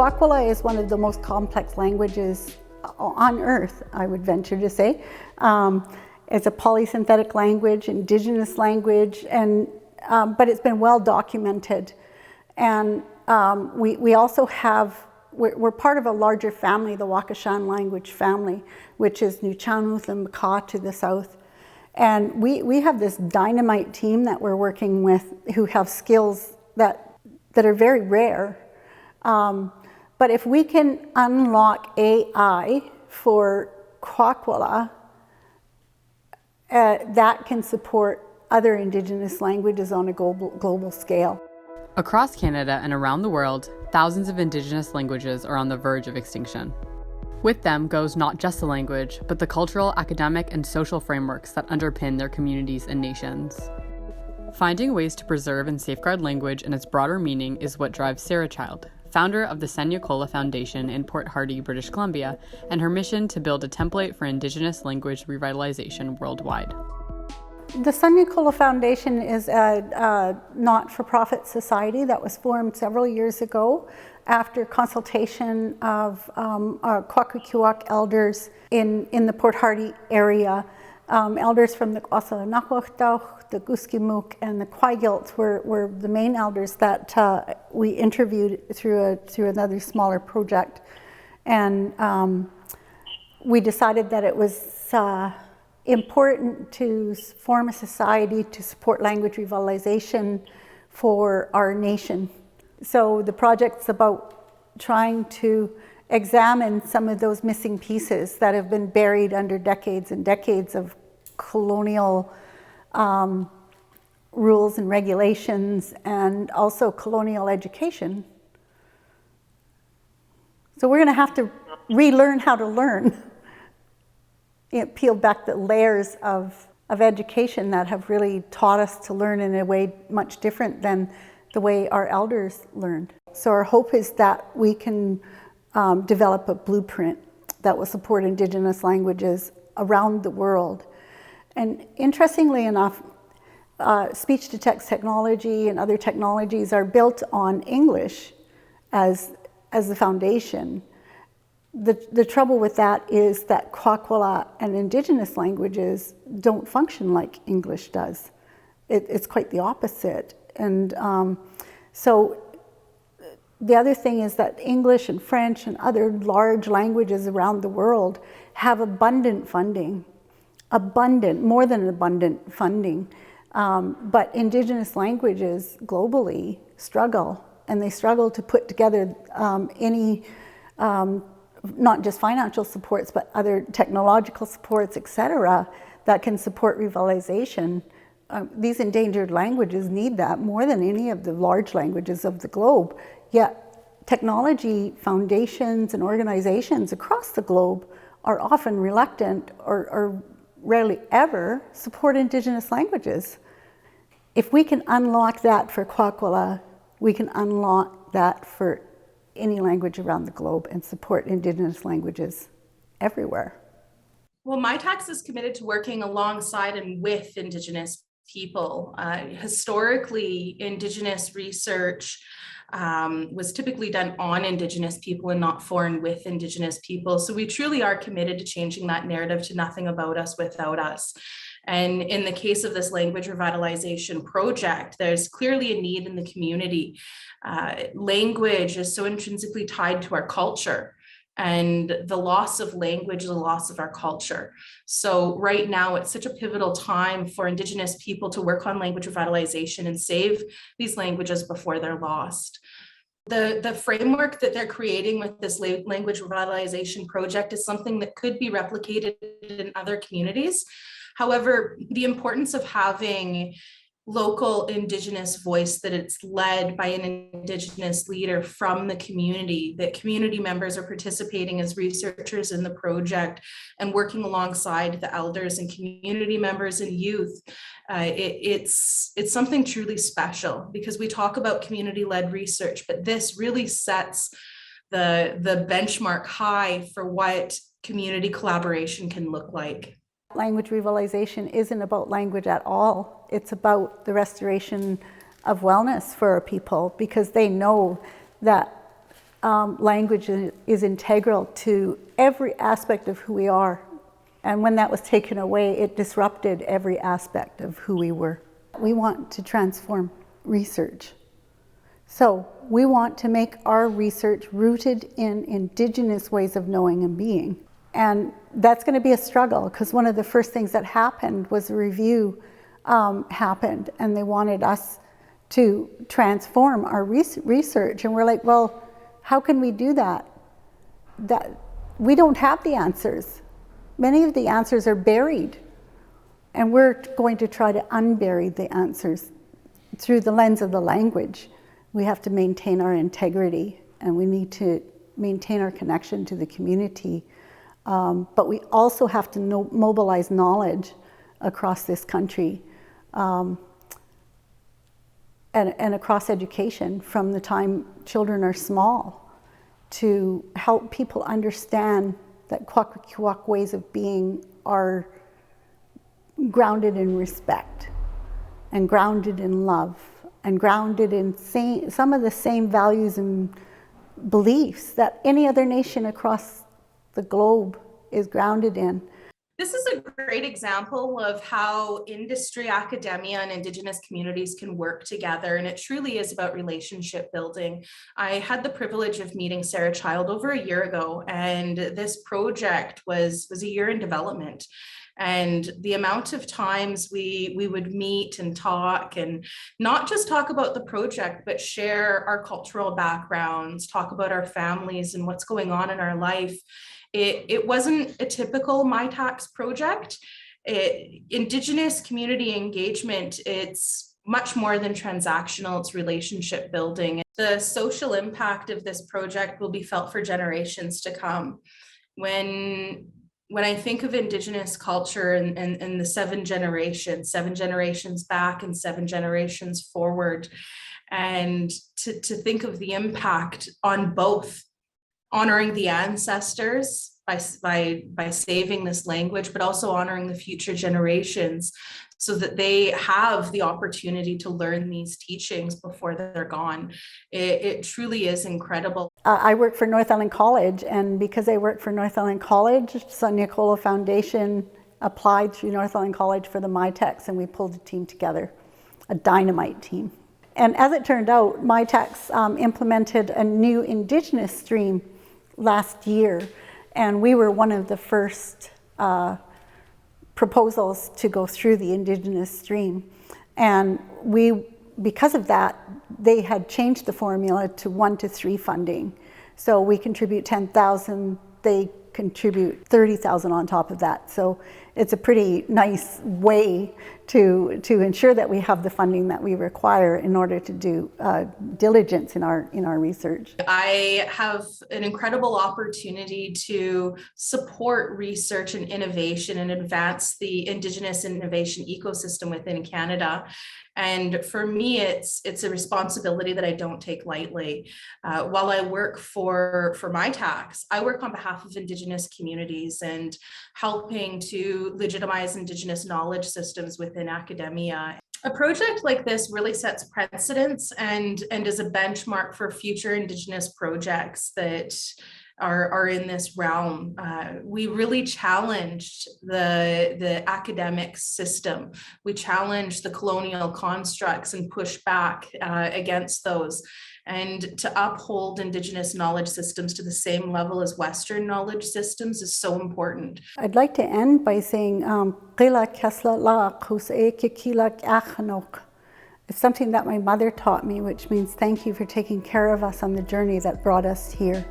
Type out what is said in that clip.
Kwakwala is one of the most complex languages on earth, I would venture to say. It's a polysynthetic language, indigenous language, and but it's been well documented. And we also have, we're part of a larger family, the Wakashan language family, which is Nuchanuth and Makah to the south. And we have this dynamite team that we're working with who have skills that are very rare. But if we can unlock AI for Kwakwala, that can support other Indigenous languages on a global scale. Across Canada and around the world, thousands of Indigenous languages are on the verge of extinction. With them goes not just the language, but the cultural, academic, and social frameworks that underpin their communities and nations. Finding ways to preserve and safeguard language and its broader meaning is what drives Sarah Child, founder of the Senyakola Foundation in Port Hardy, British Columbia, and her mission to build a template for Indigenous language revitalization worldwide. The Senyakola Foundation is a not-for-profit society that was formed several years ago after consultation of Kwakwaka'wakw elders in the Port Hardy area. Elders from the Kwasanakwakdauq, the Guskimuk, and the Kwaigilt were the main elders that we interviewed through another smaller project. And we decided that it was important to form a society to support language revitalization for our nation. So the project's about trying to examine some of those missing pieces that have been buried under decades and decades of colonial rules and regulations, and also colonial education. So we're going to have to relearn how to learn. Peel back the layers of education that have really taught us to learn in a way much different than the way our elders learned. So our hope is that we can develop a blueprint that will support Indigenous languages around the world. And interestingly enough, speech-to-text technology and other technologies are built on English as the foundation. The trouble with that is that Kwakwala and Indigenous languages don't function like English does. It's quite the opposite. And so the other thing is that English and French and other large languages around the world have abundant funding, more than abundant funding. But Indigenous languages globally struggle, and they struggle to put together any not just financial supports, but other technological supports, etc., that can support revitalization. These endangered languages need that more than any of the large languages of the globe. Yet technology foundations and organizations across the globe are often reluctant or rarely ever support Indigenous languages. If we can unlock that for Kwakwala, we can unlock that for any language around the globe and support Indigenous languages everywhere. Well, Mitacs is committed to working alongside and with Indigenous people. Historically, Indigenous research was typically done on Indigenous people and not for and with Indigenous people. So we truly are committed to changing that narrative to nothing about us without us. And in the case of this language revitalization project, there's clearly a need in the community. Language is so intrinsically tied to our culture, and the loss of language is the loss of our culture. So right now, it's such a pivotal time for Indigenous people to work on language revitalization and save these languages before they're lost. The framework that they're creating with this language revitalization project is something that could be replicated in other communities. However, the importance of having local Indigenous voice, that it's led by an Indigenous leader from the community, that community members are participating as researchers in the project and working alongside the elders and community members and youth. It's something truly special, because we talk about community-led research, but this really sets the benchmark high for what community collaboration can look like. Language revitalization isn't about language at all. It's about the restoration of wellness for our people, because they know that language is integral to every aspect of who we are. And when that was taken away, it disrupted every aspect of who we were. We want to transform research. So we want to make our research rooted in Indigenous ways of knowing and being. And that's going to be a struggle, because one of the first things that happened was a review happened, and they wanted us to transform our research. And we're like, well, how can we do that? We don't have the answers. Many of the answers are buried, and we're going to try to unbury the answers through the lens of the language. We have to maintain our integrity, and we need to maintain our connection to the community. But we also have to mobilize knowledge across this country, and across education from the time children are small, to help people understand that Kwakwaka'wakw ways of being are grounded in respect and grounded in love and grounded in some of the same values and beliefs that any other nation across the globe is grounded in. This is a great example of how industry, academia, and Indigenous communities can work together, and it truly is about relationship building. I had the privilege of meeting Sarah Child over a year ago, and this project was a year in development. And the amount of times we would meet and talk, and not just talk about the project, but share our cultural backgrounds, talk about our families and what's going on in our life. It wasn't a typical MyTax project. Indigenous community engagement, it's much more than transactional, it's relationship building. The social impact of this project will be felt for generations to come. When I think of Indigenous culture and the 7 generations back and 7 generations forward, and to think of the impact on both honoring the ancestors by saving this language, but also honoring the future generations so that they have the opportunity to learn these teachings before they're gone. It truly is incredible. I work for North Island College, and because I work for North Island College, Sonia Cola Foundation applied through North Island College for the MyTax, and we pulled a team together, a dynamite team. And as it turned out, MyTax implemented a new Indigenous stream last year, and we were one of the first proposals to go through the Indigenous stream. And because of that, they had changed the formula to 1-to-3 funding. So we contribute 10,000, they contribute 30,000 on top of that. So it's a pretty nice way to ensure that we have the funding that we require in order to do diligence in our research. I have an incredible opportunity to support research and innovation and advance the Indigenous innovation ecosystem within Canada. And for me, it's a responsibility that I don't take lightly. While I work for MyTax, I work on behalf of Indigenous communities and helping to legitimize Indigenous knowledge systems within academia. A project like this really sets precedents and is a benchmark for future Indigenous projects that are in this realm. We really challenged the academic system. We challenged the colonial constructs and pushed back against those. And to uphold Indigenous knowledge systems to the same level as Western knowledge systems is so important. I'd like to end by saying, it's something that my mother taught me, which means thank you for taking care of us on the journey that brought us here.